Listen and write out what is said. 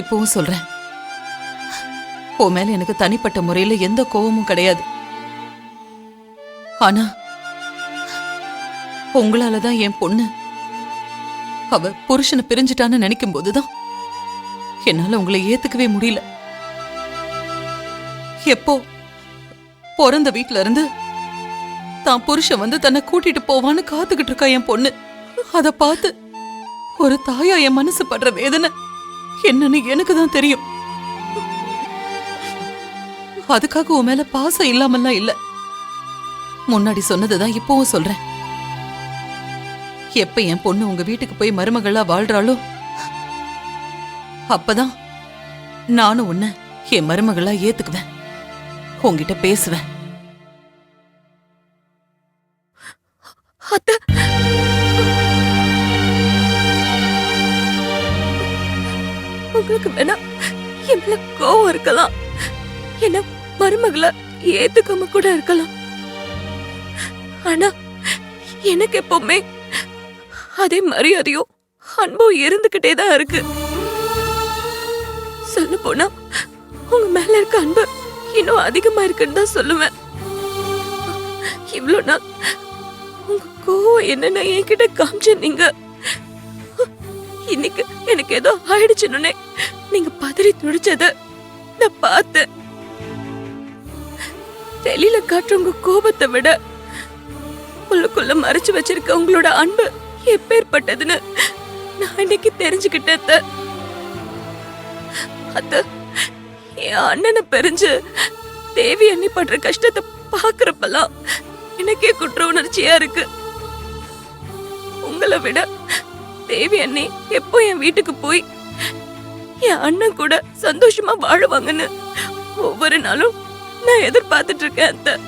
இப்பவும் சொல்றேன், உன் மேல எனக்கு தனிப்பட்ட முறையில எந்த கோவமும் கிடையாது. ஆனா உங்களாலதான் என் பொண்ணு அவ புருஷனை பிரிஞ்சுட்டான்னு நினைக்கும் போதுதான் என்னால உங்களை ஏத்துக்கவே முடியல. எப்போ பிறந்த வீட்டுல இருந்து தான் புருஷன் வந்து தன்னை கூட்டிட்டு போவான்னு காத்துக்கிட்டு இருக்கா என் பொண்ணு. அத பார்த்து ஒரு தாயா என் மனசு படுற வேதனை என்னன்னு எனக்கு தான் தெரியும். அதுக்காக உன் மேல பாசம் இல்லாமல்லாம் இல்ல. முன்னாடி சொன்னதுதான் இப்பவும் சொல்றேன். எப்ப என் பொண்ணு உங்க வீட்டுக்கு போய் மருமகளா வாழ்றாளோ அப்பதான் நானும் உன்னை என் மருமகளா ஏத்துக்குவேன், உன்கிட்ட பேசுவேன். உங்களுக்கு வேணா என் மேல கோவம் இருக்கலாம், என்ன மருமகளை ஏத்துக்காம கூட இருக்கலாம். ஆனா எனக்கு எப்பவுமே அதே மரியாதையும் அன்பும் இருந்துகிட்டே தான் இருக்கு. சொல்ல போனா உங்க மேல இருக்க அன்பு இன்னும் அதிகமா இருக்குன்னு தான் சொல்லுவேன். இவ்வளவு நாள் உங்க கோவம் என்னன்னு என்கிட்ட காமிச்ச நீங்க, இன்னைக்கு எனக்கு ஏதோ ஆயிடுச்சுன்னு நீங்க பதறி துடிச்சத நான் பார்த்தேன். வெளியில காட்டுற உங்க கோபத்தை விட உள்ளுக்குள்ள மறைச்சு வச்சிருக்க உங்களோட அன்பு எப்பேற்பட்டதுன்னு நான் இன்னைக்கு தெரிஞ்சுக்கிட்டேன். என் அண்ணனை பிரிஞ்சு தேவி அண்ணி படுற கஷ்டத்தை பாக்குறப்பெல்லாம் எனக்கே குற்ற உணர்ச்சியா இருக்கு. உங்களை விட தேவி அண்ணி எப்போ என் வீட்டுக்கு போய் என் அண்ணன் கூட சந்தோஷமா வாழுவாங்கன்னு ஒவ்வொரு நாளும் நான் எதிர்பார்த்துட்டு இருக்கேன்.